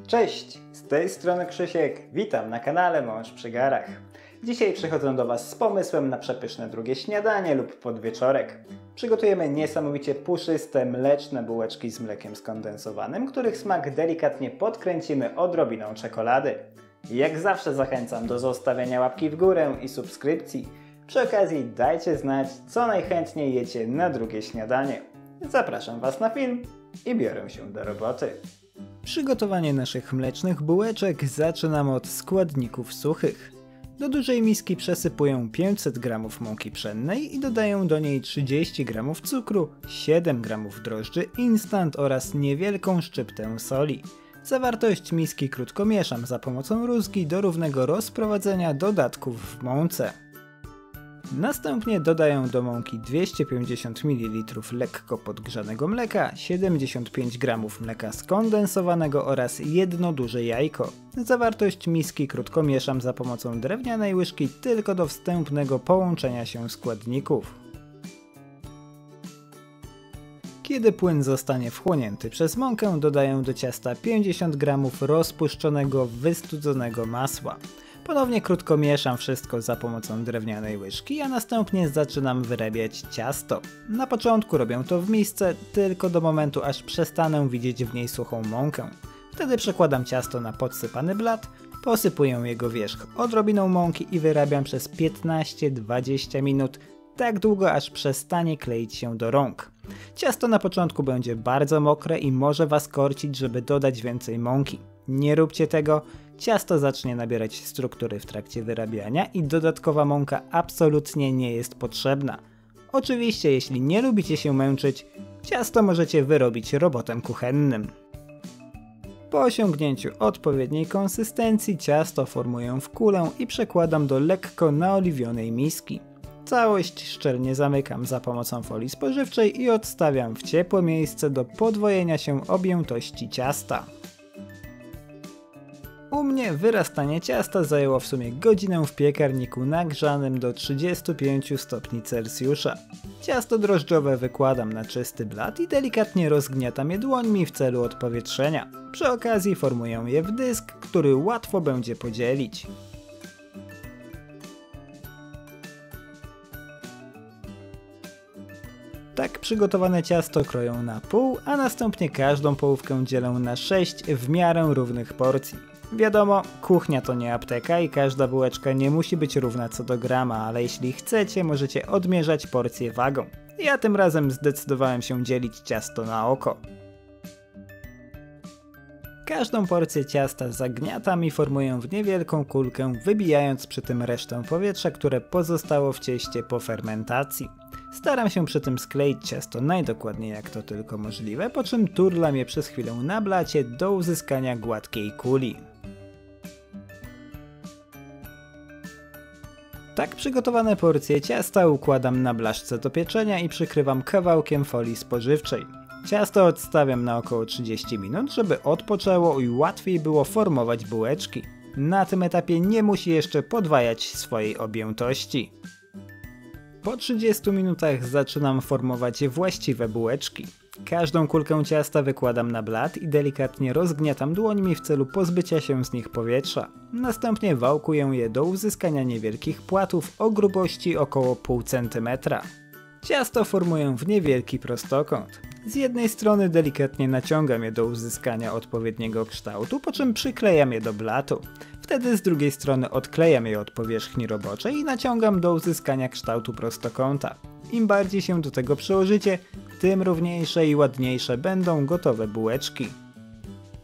Cześć, z tej strony Krzysiek, witam na kanale Mąż przy garach. Dzisiaj przychodzę do Was z pomysłem na przepyszne drugie śniadanie lub podwieczorek. Przygotujemy niesamowicie puszyste, mleczne bułeczki z mlekiem skondensowanym, których smak delikatnie podkręcimy odrobiną czekolady. Jak zawsze zachęcam do zostawiania łapki w górę i subskrypcji. Przy okazji dajcie znać, co najchętniej jecie na drugie śniadanie. Zapraszam Was na film i biorę się do roboty. Przygotowanie naszych mlecznych bułeczek zaczynam od składników suchych. Do dużej miski przesypuję 500 g mąki pszennej i dodaję do niej 30 g cukru, 7 g drożdży instant oraz niewielką szczyptę soli. Zawartość miski krótko mieszam za pomocą rózgi do równego rozprowadzenia dodatków w mące. Następnie dodaję do mąki 250 ml lekko podgrzanego mleka, 75 g mleka skondensowanego oraz jedno duże jajko. Zawartość miski krótko mieszam za pomocą drewnianej łyżki tylko do wstępnego połączenia się składników. Kiedy płyn zostanie wchłonięty przez mąkę, dodaję do ciasta 50 g rozpuszczonego, wystudzonego masła. Ponownie krótko mieszam wszystko za pomocą drewnianej łyżki, a następnie zaczynam wyrabiać ciasto. Na początku robię to w misce tylko do momentu, aż przestanę widzieć w niej suchą mąkę. Wtedy przekładam ciasto na podsypany blat, posypuję jego wierzch odrobiną mąki i wyrabiam przez 15-20 minut, tak długo aż przestanie kleić się do rąk. Ciasto na początku będzie bardzo mokre i może Was korcić, żeby dodać więcej mąki. Nie róbcie tego, ciasto zacznie nabierać struktury w trakcie wyrabiania i dodatkowa mąka absolutnie nie jest potrzebna. Oczywiście, jeśli nie lubicie się męczyć, ciasto możecie wyrobić robotem kuchennym. Po osiągnięciu odpowiedniej konsystencji ciasto formuję w kulę i przekładam do lekko naoliwionej miski. Całość szczelnie zamykam za pomocą folii spożywczej i odstawiam w ciepłe miejsce do podwojenia się objętości ciasta. U mnie wyrastanie ciasta zajęło w sumie godzinę w piekarniku nagrzanym do 35 stopni Celsjusza. Ciasto drożdżowe wykładam na czysty blat i delikatnie rozgniatam je dłońmi w celu odpowietrzenia. Przy okazji formuję je w dysk, który łatwo będzie podzielić. Tak przygotowane ciasto kroję na pół, a następnie każdą połówkę dzielę na 6 w miarę równych porcji. Wiadomo, kuchnia to nie apteka i każda bułeczka nie musi być równa co do grama, ale jeśli chcecie, możecie odmierzać porcje wagą. Ja tym razem zdecydowałem się dzielić ciasto na oko. Każdą porcję ciasta zagniatam i formuję w niewielką kulkę, wybijając przy tym resztę powietrza, które pozostało w cieście po fermentacji. Staram się przy tym skleić ciasto najdokładniej jak to tylko możliwe, po czym turlam je przez chwilę na blacie do uzyskania gładkiej kuli. Tak przygotowane porcje ciasta układam na blaszce do pieczenia i przykrywam kawałkiem folii spożywczej. Ciasto odstawiam na około 30 minut, żeby odpoczęło i łatwiej było formować bułeczki. Na tym etapie nie musi jeszcze podwajać swojej objętości. Po 30 minutach zaczynam formować właściwe bułeczki. Każdą kulkę ciasta wykładam na blat i delikatnie rozgniatam dłońmi w celu pozbycia się z nich powietrza. Następnie wałkuję je do uzyskania niewielkich płatów o grubości około pół centymetra. Ciasto formuję w niewielki prostokąt. Z jednej strony delikatnie naciągam je do uzyskania odpowiedniego kształtu, po czym przyklejam je do blatu. Wtedy z drugiej strony odklejam je od powierzchni roboczej i naciągam do uzyskania kształtu prostokąta. Im bardziej się do tego przyłożycie, tym równiejsze i ładniejsze będą gotowe bułeczki.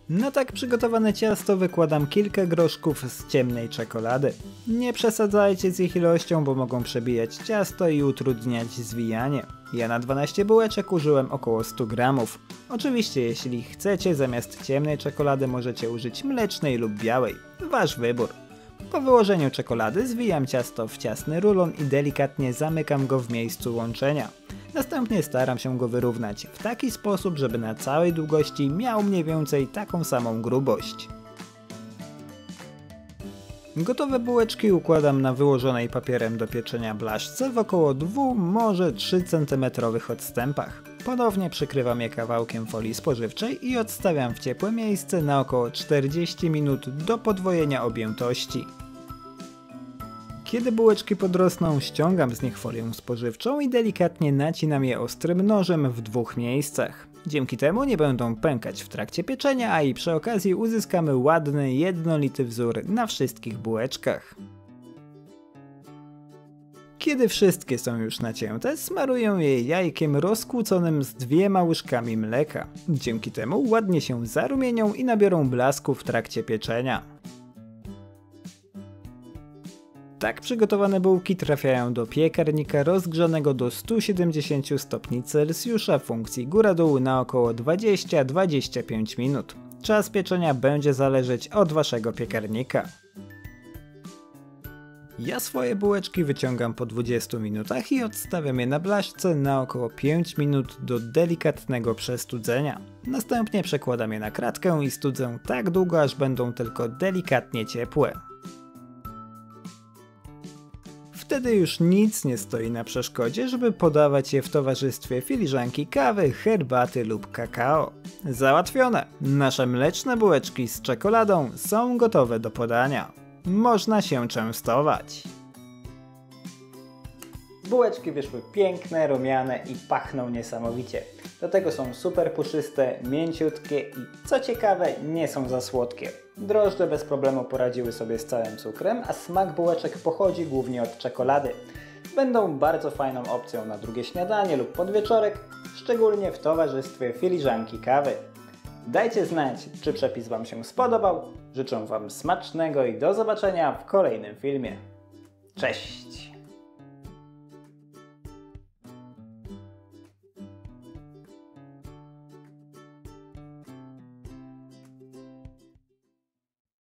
Na tak przygotowane ciasto wykładam kilka groszków z ciemnej czekolady. Nie przesadzajcie z ich ilością, bo mogą przebijać ciasto i utrudniać zwijanie. Ja na 12 bułeczek użyłem około 100 gramów. Oczywiście jeśli chcecie, zamiast ciemnej czekolady możecie użyć mlecznej lub białej. Wasz wybór. Po wyłożeniu czekolady zwijam ciasto w ciasny rulon i delikatnie zamykam go w miejscu łączenia. Następnie staram się go wyrównać w taki sposób, żeby na całej długości miał mniej więcej taką samą grubość. Gotowe bułeczki układam na wyłożonej papierem do pieczenia blaszce w około 2, może 3 cm odstępach. Ponownie przykrywam je kawałkiem folii spożywczej i odstawiam w ciepłe miejsce na około 40 minut do podwojenia objętości. Kiedy bułeczki podrosną, ściągam z nich folię spożywczą i delikatnie nacinam je ostrym nożem w dwóch miejscach. Dzięki temu nie będą pękać w trakcie pieczenia, a i przy okazji uzyskamy ładny, jednolity wzór na wszystkich bułeczkach. Kiedy wszystkie są już nacięte, smaruję je jajkiem rozkłóconym z 2 łyżkami mleka. Dzięki temu ładnie się zarumienią i nabiorą blasku w trakcie pieczenia. Tak przygotowane bułki trafiają do piekarnika rozgrzanego do 170 stopni Celsjusza funkcji góra-dół na około 20-25 minut. Czas pieczenia będzie zależeć od waszego piekarnika. Ja swoje bułeczki wyciągam po 20 minutach i odstawiam je na blaszce na około 5 minut do delikatnego przestudzenia. Następnie przekładam je na kratkę i studzę tak długo, aż będą tylko delikatnie ciepłe. Wtedy już nic nie stoi na przeszkodzie, żeby podawać je w towarzystwie filiżanki kawy, herbaty lub kakao. Załatwione! Nasze mleczne bułeczki z czekoladą są gotowe do podania. Można się częstować. Bułeczki wyszły piękne, rumiane i pachną niesamowicie. Do tego są super puszyste, mięciutkie i co ciekawe nie są za słodkie. Drożdże bez problemu poradziły sobie z całym cukrem, a smak bułeczek pochodzi głównie od czekolady. Będą bardzo fajną opcją na drugie śniadanie lub podwieczorek, szczególnie w towarzystwie filiżanki kawy. Dajcie znać, czy przepis wam się spodobał. Życzę wam smacznego i do zobaczenia w kolejnym filmie. Cześć!